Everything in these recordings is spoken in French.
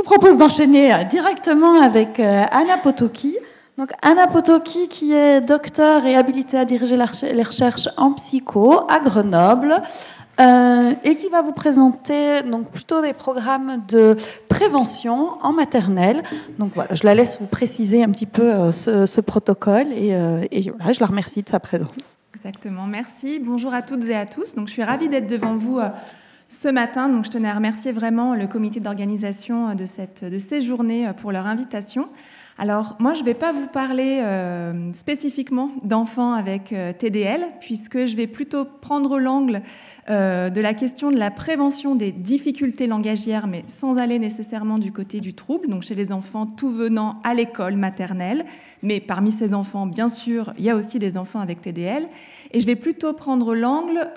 propose d'enchaîner directement avec Anna Potoki. Donc Anna Potoki, qui est docteur et habilitée à diriger les recherches en psycho à Grenoble, et qui va vous présenter donc plutôt des programmes de prévention en maternelle. Donc voilà, je la laisse vous préciser un petit peu ce protocole et voilà, je la remercie de sa présence. Exactement, merci. Bonjour à toutes et à tous. Donc je suis ravie d'être devant vous ce matin. Donc je tenais à remercier vraiment le comité d'organisation de ces journées pour leur invitation. Alors, moi, je ne vais pas vous parler spécifiquement d'enfants avec TDL, puisque je vais plutôt prendre l'angle de la question de la prévention des difficultés langagières, mais sans aller nécessairement du côté du trouble, donc chez les enfants tout venant à l'école maternelle. Mais parmi ces enfants, bien sûr, il y a aussi des enfants avec TDL. Et je vais plutôt prendre l'angle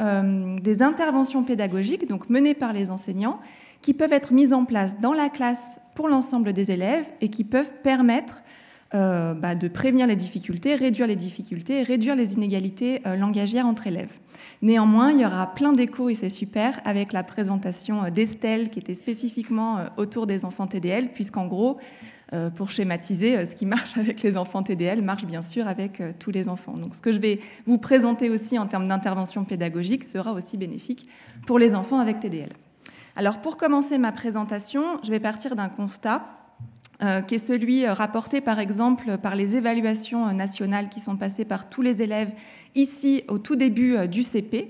des interventions pédagogiques, donc menées par les enseignants, qui peuvent être mises en place dans la classe pour l'ensemble des élèves et qui peuvent permettre de prévenir les difficultés, réduire les inégalités langagières entre élèves. Néanmoins, il y aura plein d'échos, et c'est super, avec la présentation d'Estelle, qui était spécifiquement autour des enfants TDL, puisqu'en gros, pour schématiser, ce qui marche avec les enfants TDL marche bien sûr avec tous les enfants. Donc ce que je vais vous présenter aussi en termes d'intervention pédagogique sera aussi bénéfique pour les enfants avec TDL. Alors pour commencer ma présentation, je vais partir d'un constat qui est celui rapporté par exemple par les évaluations nationales qui sont passées par tous les élèves ici au tout début du CP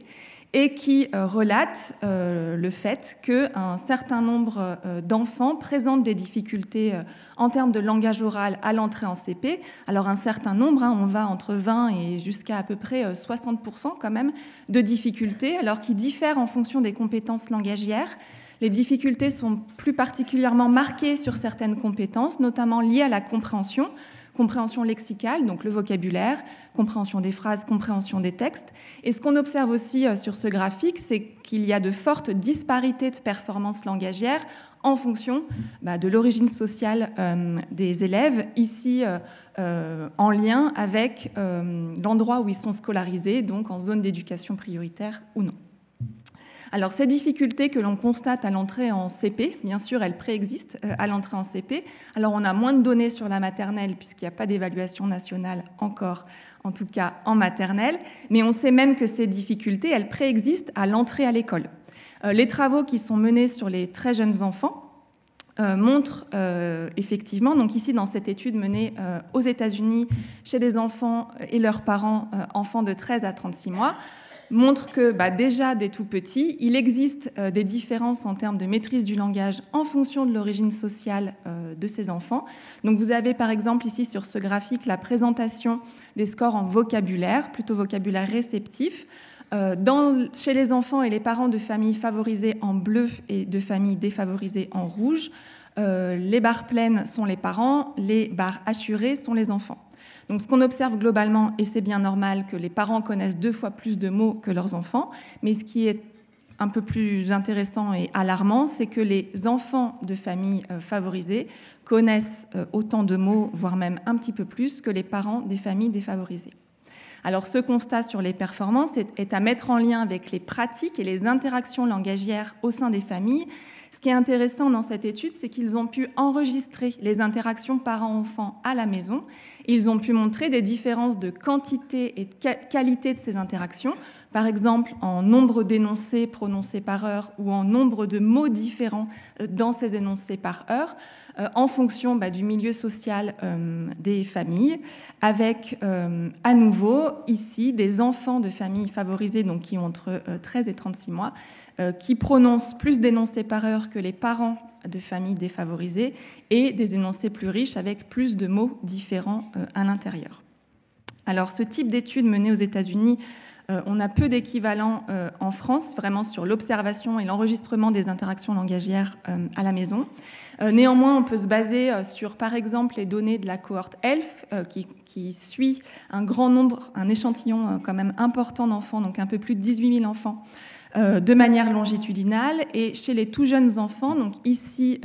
et qui relate le fait qu'un certain nombre d'enfants présentent des difficultés en termes de langage oral à l'entrée en CP. Alors un certain nombre, on va entre 20 et jusqu'à à peu près 60% quand même de difficultés, alors qui diffèrent en fonction des compétences langagières. Les difficultés sont plus particulièrement marquées sur certaines compétences, notamment liées à la compréhension lexicale, donc le vocabulaire, compréhension des phrases, compréhension des textes. Et ce qu'on observe aussi sur ce graphique, c'est qu'il y a de fortes disparités de performances langagières en fonction de l'origine sociale des élèves, ici en lien avec l'endroit où ils sont scolarisés, donc en zone d'éducation prioritaire ou non. Alors, ces difficultés que l'on constate à l'entrée en CP, bien sûr, elles préexistent à l'entrée en CP. Alors, on a moins de données sur la maternelle, puisqu'il n'y a pas d'évaluation nationale encore, en tout cas en maternelle, mais on sait même que ces difficultés, elles préexistent à l'entrée à l'école. Les travaux qui sont menés sur les très jeunes enfants montrent effectivement, donc ici dans cette étude menée aux États-Unis, chez des enfants et leurs parents, enfants de 13 à 36 mois, montre que déjà dès tout petit, il existe des différences en termes de maîtrise du langage en fonction de l'origine sociale de ces enfants. Donc vous avez par exemple ici sur ce graphique la présentation des scores en vocabulaire, plutôt vocabulaire réceptif, chez les enfants et les parents de familles favorisées en bleu et de familles défavorisées en rouge. Les barres pleines sont les parents, les barres hachurées sont les enfants. Donc, ce qu'on observe globalement, et c'est bien normal que les parents connaissent 2 fois plus de mots que leurs enfants, mais ce qui est un peu plus intéressant et alarmant, c'est que les enfants de familles favorisées connaissent autant de mots, voire même un petit peu plus, que les parents des familles défavorisées. Alors, ce constat sur les performances est à mettre en lien avec les pratiques et les interactions langagières au sein des familles. Ce qui est intéressant dans cette étude, c'est qu'ils ont pu enregistrer les interactions parents-enfants à la maison. Ils ont pu montrer des différences de quantité et de qualité de ces interactions, par exemple en nombre d'énoncés prononcés par heure ou en nombre de mots différents dans ces énoncés par heure, en fonction du milieu social des familles, avec à nouveau ici des enfants de familles favorisées, donc qui ont entre 13 et 36 mois, qui prononcent plus d'énoncés par heure que les parents de familles défavorisées et des énoncés plus riches avec plus de mots différents à l'intérieur. Alors, ce type d'études menées aux États-Unis, on a peu d'équivalents en France, vraiment sur l'observation et l'enregistrement des interactions langagières à la maison. Néanmoins, on peut se baser sur, par exemple, les données de la cohorte ELF, qui suit un grand nombre, un échantillon quand même important d'enfants, donc un peu plus de 18 000 enfants, de manière longitudinale. Et chez les tout jeunes enfants, donc ici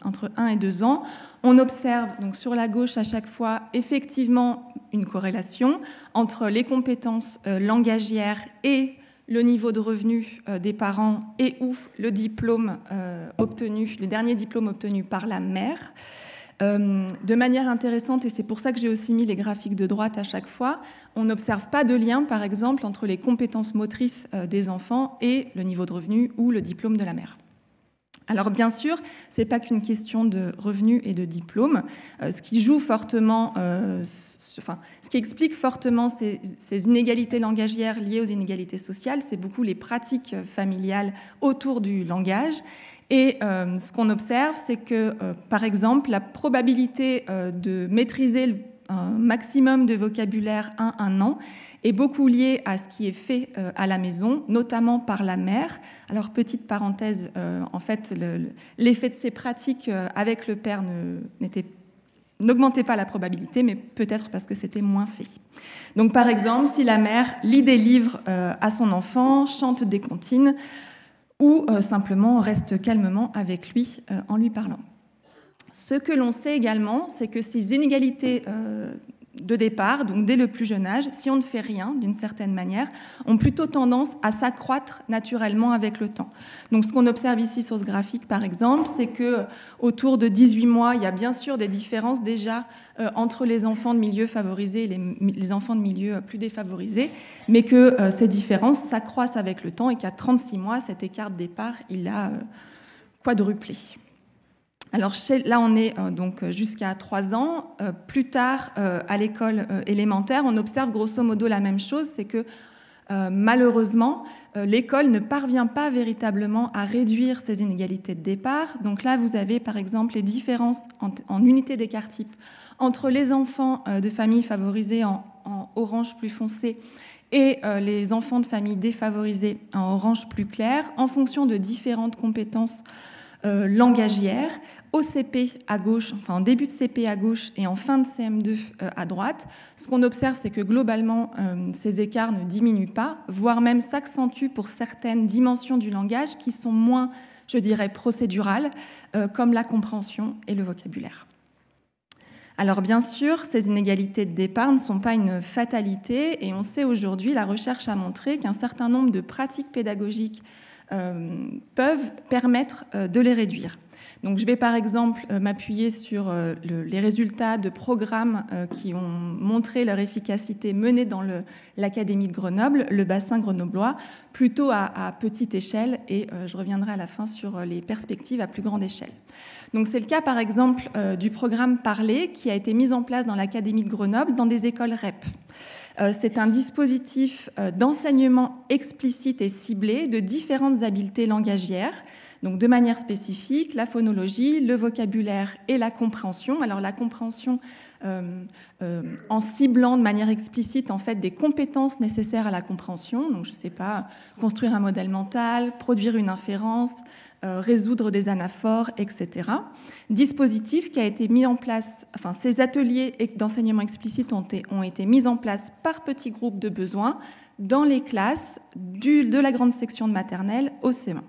entre 1 et 2 ans, on observe donc sur la gauche à chaque fois effectivement une corrélation entre les compétences langagières et le niveau de revenu des parents et ou le diplôme le dernier diplôme obtenu par la mère. De manière intéressante, et c'est pour ça que j'ai aussi mis les graphiques de droite à chaque fois, on n'observe pas de lien, par exemple, entre les compétences motrices des enfants et le niveau de revenu ou le diplôme de la mère. Alors bien sûr, ce n'est pas qu'une question de revenus et de diplôme. Ce qui joue fortement, ce qui explique fortement ces inégalités langagières liées aux inégalités sociales, c'est beaucoup les pratiques familiales autour du langage. Et ce qu'on observe, c'est que, par exemple, la probabilité de maîtriser un maximum de vocabulaire à 1 an est beaucoup liée à ce qui est fait à la maison, notamment par la mère. Alors, petite parenthèse, en fait, l'effet de ces pratiques avec le père n'augmentait pas la probabilité, mais peut-être parce que c'était moins fait. Donc, par exemple, si la mère lit des livres à son enfant, chante des comptines, ou simplement reste calmement avec lui en lui parlant. Ce que l'on sait également, c'est que ces inégalités de départ, donc dès le plus jeune âge, si on ne fait rien d'une certaine manière, ont plutôt tendance à s'accroître naturellement avec le temps. Donc ce qu'on observe ici sur ce graphique par exemple, c'est que autour de 18 mois, il y a bien sûr des différences déjà entre les enfants de milieux favorisés et les enfants de milieux plus défavorisés, mais que ces différences s'accroissent avec le temps et qu'à 36 mois, cet écart de départ, il a quadruplé. Alors là, on est donc jusqu'à 3 ans. Plus tard, à l'école élémentaire, on observe grosso modo la même chose, c'est que malheureusement, l'école ne parvient pas véritablement à réduire ces inégalités de départ. Donc là, vous avez par exemple les différences en unités d'écart type entre les enfants de familles favorisées en orange plus foncé et les enfants de familles défavorisées en orange plus clair, en fonction de différentes compétences langagières. Au CP à gauche, enfin en début de CP à gauche et en fin de CM2 à droite, ce qu'on observe, c'est que globalement, ces écarts ne diminuent pas, voire même s'accentuent pour certaines dimensions du langage qui sont moins, je dirais, procédurales, comme la compréhension et le vocabulaire. Alors bien sûr, ces inégalités de départ ne sont pas une fatalité et on sait aujourd'hui, la recherche a montré qu'un certain nombre de pratiques pédagogiques peuvent permettre de les réduire. Donc, je vais par exemple m'appuyer sur les résultats de programmes qui ont montré leur efficacité menée dans l'Académie de Grenoble, le bassin grenoblois, plutôt à petite échelle, et je reviendrai à la fin sur les perspectives à plus grande échelle. Donc, c'est le cas par exemple du programme Parler qui a été mis en place dans l'Académie de Grenoble dans des écoles REP. C'est un dispositif d'enseignement explicite et ciblé de différentes habiletés langagières. Donc, de manière spécifique, la phonologie, le vocabulaire et la compréhension. Alors, la compréhension en ciblant de manière explicite en fait des compétences nécessaires à la compréhension. Donc, je ne sais pas, construire un modèle mental, produire une inférence, résoudre des anaphores, etc. Dispositif qui a été mis en place, enfin, ces ateliers d'enseignement explicite ont été mis en place par petits groupes de besoins dans les classes de la grande section de maternelle au CE1.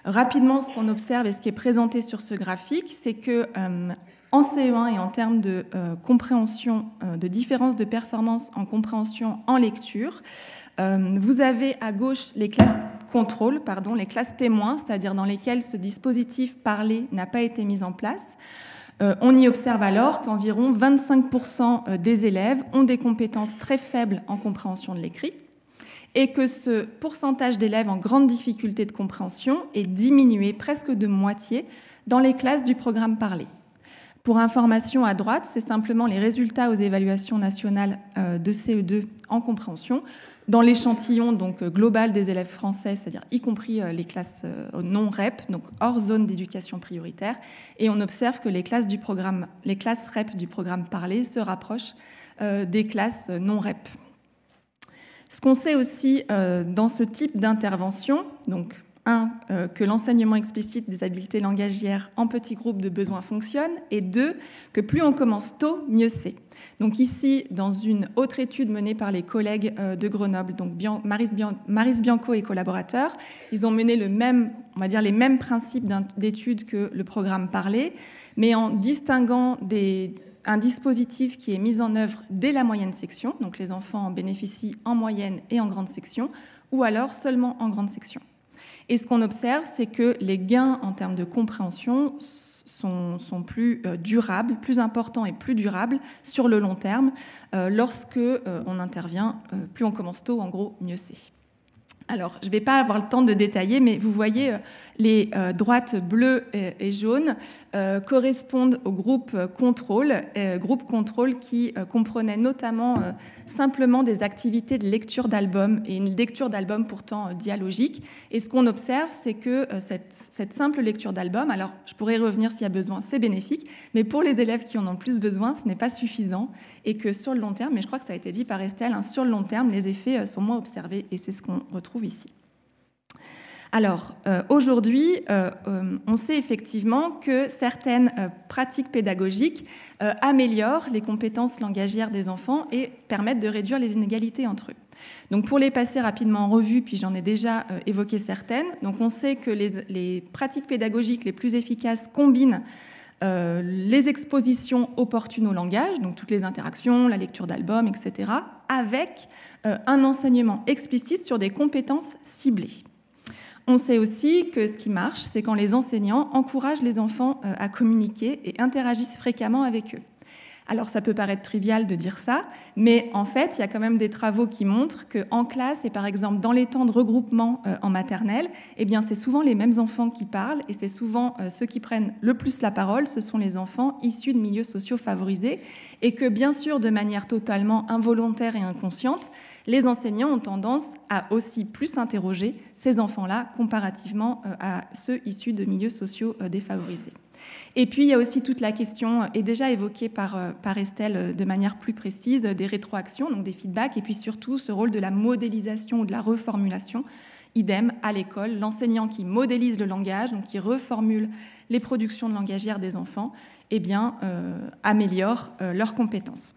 Rapidement, ce qu'on observe et ce qui est présenté sur ce graphique, c'est que en CE1 et en termes de compréhension, de différence de performance en compréhension en lecture, vous avez à gauche les classes contrôle, les classes témoins, c'est-à-dire dans lesquelles ce dispositif parlé n'a pas été mis en place. On y observe alors qu'environ 25% des élèves ont des compétences très faibles en compréhension de l'écrit, et que ce pourcentage d'élèves en grande difficulté de compréhension est diminué presque de moitié dans les classes du programme Parler. Pour information, à droite, c'est simplement les résultats aux évaluations nationales de CE2 en compréhension, dans l'échantillon donc global des élèves français, c'est-à-dire y compris les classes non REP, donc hors zone d'éducation prioritaire, et on observe que les classes REP du programme Parler se rapprochent des classes non REP. Ce qu'on sait aussi dans ce type d'intervention, donc que l'enseignement explicite des habiletés langagières en petits groupes de besoins fonctionne, et 2, que plus on commence tôt, mieux c'est. Donc ici, dans une autre étude menée par les collègues de Grenoble, donc Maryse Bianco et collaborateurs, ils ont mené les mêmes principes d'études que le programme Parler, mais en distinguant un dispositif qui est mis en œuvre dès la moyenne section, donc les enfants en bénéficient en moyenne et en grande section, ou alors seulement en grande section. Et ce qu'on observe, c'est que les gains en termes de compréhension sont plus durables, plus importants et plus durables sur le long terme lorsque on intervient. Plus on commence tôt, en gros, mieux c'est. Alors, je ne vais pas avoir le temps de détailler, mais vous voyez, les droites bleues et jaunes correspondent au groupe contrôle qui comprenait notamment simplement des activités de lecture d'albums, et une lecture d'albums pourtant dialogique. Et ce qu'on observe, c'est que cette simple lecture d'albums, alors je pourrais y revenir s'il y a besoin, c'est bénéfique, mais pour les élèves qui en ont le plus besoin, ce n'est pas suffisant, et que sur le long terme, mais je crois que ça a été dit par Estelle, hein, sur le long terme, les effets sont moins observés, et c'est ce qu'on retrouve ici. Alors, aujourd'hui, on sait effectivement que certaines pratiques pédagogiques améliorent les compétences langagières des enfants et permettent de réduire les inégalités entre eux. Donc, pour les passer rapidement en revue, puis j'en ai déjà évoqué certaines, donc on sait que les pratiques pédagogiques les plus efficaces combinent les expositions opportunes au langage, donc toutes les interactions, la lecture d'albums, etc., avec un enseignement explicite sur des compétences ciblées. On sait aussi que ce qui marche, c'est quand les enseignants encouragent les enfants à communiquer et interagissent fréquemment avec eux. Alors ça peut paraître trivial de dire ça, mais en fait, il y a quand même des travaux qui montrent qu'en classe et par exemple dans les temps de regroupement en maternelle, eh bien c'est souvent les mêmes enfants qui parlent et c'est souvent ceux qui prennent le plus la parole, ce sont les enfants issus de milieux sociaux favorisés et que bien sûr de manière totalement involontaire et inconsciente, les enseignants ont tendance à aussi plus interroger ces enfants-là comparativement à ceux issus de milieux sociaux défavorisés. Et puis, il y a aussi toute la question, et déjà évoquée par Estelle de manière plus précise, des rétroactions, donc des feedbacks, et puis surtout ce rôle de la modélisation ou de la reformulation. Idem, à l'école, l'enseignant qui modélise le langage, donc qui reformule les productions langagières des enfants, eh bien, améliore leurs compétences.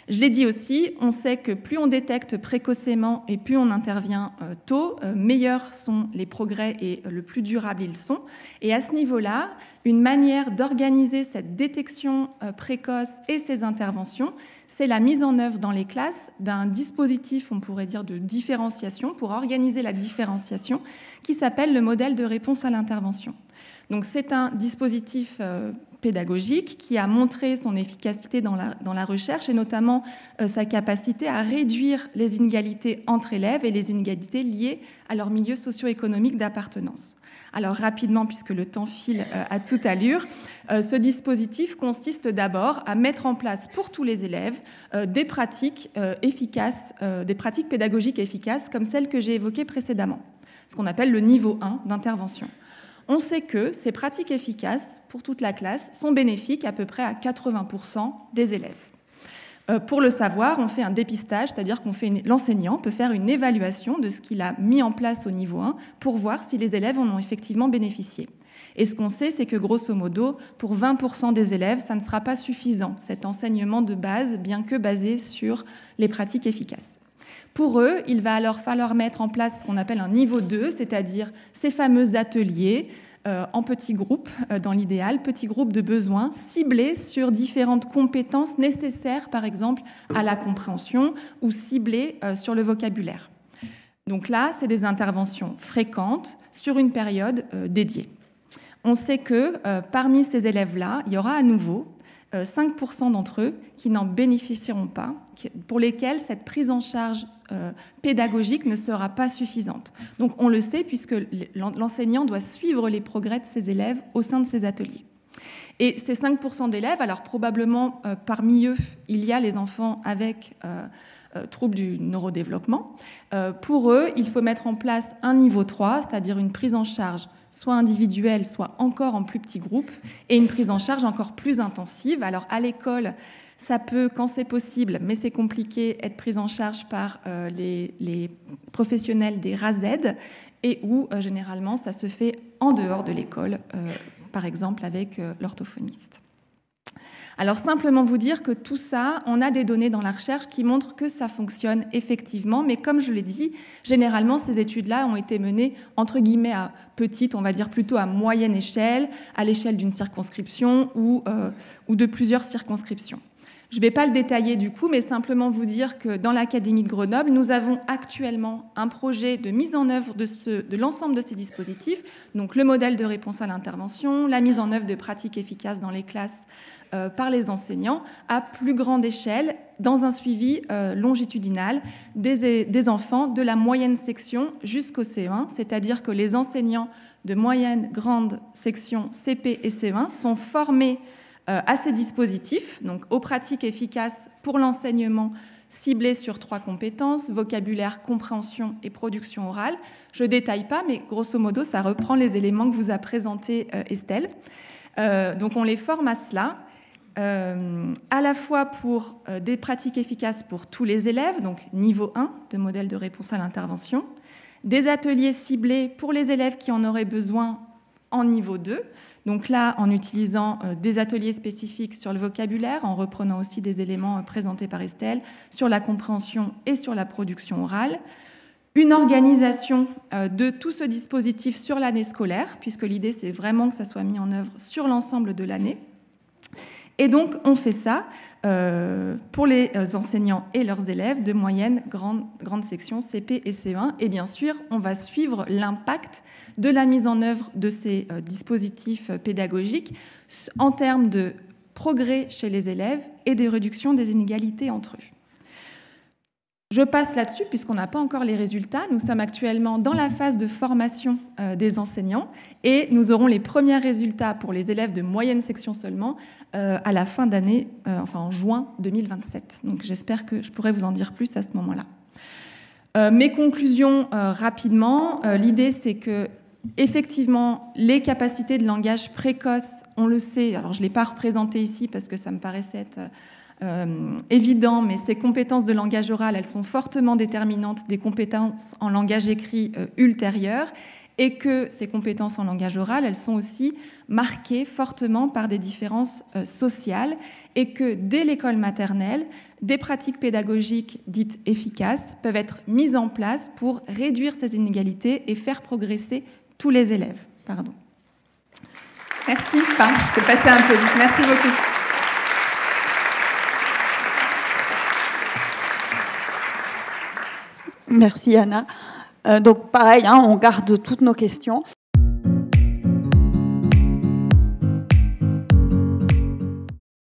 Je l'ai dit aussi, on sait que plus on détecte précocement et plus on intervient tôt, meilleurs sont les progrès et le plus durables ils sont. Et à ce niveau-là, une manière d'organiser cette détection précoce et ces interventions, c'est la mise en œuvre dans les classes d'un dispositif, on pourrait dire, de différenciation pour organiser la différenciation qui s'appelle le modèle de réponse à l'intervention. Donc c'est un dispositif pédagogique qui a montré son efficacité dans la recherche et notamment sa capacité à réduire les inégalités entre élèves et les inégalités liées à leur milieu socio-économique d'appartenance. Alors rapidement, puisque le temps file à toute allure, ce dispositif consiste d'abord à mettre en place pour tous les élèves des pratiques efficaces, des pratiques pédagogiques efficaces comme celles que j'ai évoquées précédemment, ce qu'on appelle le niveau 1 d'intervention. On sait que ces pratiques efficaces pour toute la classe sont bénéfiques à peu près à 80% des élèves. Pour le savoir, on fait un dépistage, c'est-à-dire l'enseignant peut faire une évaluation de ce qu'il a mis en place au niveau 1 pour voir si les élèves en ont effectivement bénéficié. Et ce qu'on sait, c'est que grosso modo, pour 20% des élèves, ça ne sera pas suffisant, cet enseignement de base, bien que basé sur les pratiques efficaces. Pour eux, il va alors falloir mettre en place ce qu'on appelle un niveau 2, c'est-à-dire ces fameux ateliers en petits groupes, dans l'idéal, petits groupes de besoins ciblés sur différentes compétences nécessaires, par exemple, à la compréhension ou ciblés sur le vocabulaire. Donc là, c'est des interventions fréquentes sur une période dédiée. On sait que parmi ces élèves-là, il y aura à nouveau 5% d'entre eux qui n'en bénéficieront pas, pour lesquels cette prise en charge pédagogique ne sera pas suffisante. Donc on le sait puisque l'enseignant doit suivre les progrès de ses élèves au sein de ses ateliers. Et ces 5% d'élèves, alors probablement parmi eux, il y a les enfants avec troubles du neurodéveloppement. Pour eux, il faut mettre en place un niveau 3, c'est-à-dire une prise en charge soit individuelle, soit encore en plus petits groupes, et une prise en charge encore plus intensive. Alors à l'école, ça peut, quand c'est possible, mais c'est compliqué, être prise en charge par les professionnels des RASED, et où généralement ça se fait en dehors de l'école, par exemple avec l'orthophoniste. Alors simplement vous dire que tout ça, on a des données dans la recherche qui montrent que ça fonctionne effectivement, mais comme je l'ai dit, généralement ces études-là ont été menées entre guillemets à petite, on va dire plutôt à moyenne échelle, à l'échelle d'une circonscription ou de plusieurs circonscriptions. Je ne vais pas le détailler du coup, mais simplement vous dire que dans l'Académie de Grenoble, nous avons actuellement un projet de mise en œuvre de l'ensemble de ces dispositifs, donc le modèle de réponse à l'intervention, la mise en œuvre de pratiques efficaces dans les classes par les enseignants à plus grande échelle, dans un suivi longitudinal des enfants de la moyenne section jusqu'au CE1, c'est-à-dire que les enseignants de moyenne, grande section, CP et CE1 sont formés à ces dispositifs, donc aux pratiques efficaces pour l'enseignement ciblé sur 3 compétences, vocabulaire, compréhension et production orale. Je ne détaille pas, mais grosso modo, ça reprend les éléments que vous a présentés Estelle. Donc on les forme à cela, à la fois pour des pratiques efficaces pour tous les élèves, donc niveau 1 de modèle de réponse à l'intervention, des ateliers ciblés pour les élèves qui en auraient besoin en niveau 2, donc là, en utilisant des ateliers spécifiques sur le vocabulaire, en reprenant aussi des éléments présentés par Estelle, sur la compréhension et sur la production orale. Une organisation de tout ce dispositif sur l'année scolaire, puisque l'idée, c'est vraiment que ça soit mis en œuvre sur l'ensemble de l'année. Et donc, on fait ça pour les enseignants et leurs élèves de moyenne, grande section, CP et CE1. Et bien sûr, on va suivre l'impact de la mise en œuvre de ces dispositifs pédagogiques en termes de progrès chez les élèves et de réduction des inégalités entre eux. Je passe là-dessus puisqu'on n'a pas encore les résultats. Nous sommes actuellement dans la phase de formation des enseignants et nous aurons les premiers résultats pour les élèves de moyenne section seulement à la fin d'année, enfin en juin 2027. Donc j'espère que je pourrai vous en dire plus à ce moment-là. Mes conclusions rapidement. L'idée, c'est que effectivement, les capacités de langage précoce, on le sait, alors je ne l'ai pas représenté ici parce que ça me paraissait être évident, mais ces compétences de langage oral, elles sont fortement déterminantes des compétences en langage écrit ultérieures, et que ces compétences en langage oral, elles sont aussi marquées fortement par des différences sociales, et que dès l'école maternelle, des pratiques pédagogiques dites efficaces peuvent être mises en place pour réduire ces inégalités et faire progresser tous les élèves. Pardon. Merci. Enfin, c'est passé un peu vite. Merci beaucoup. Merci Anna. Donc pareil, on garde toutes nos questions.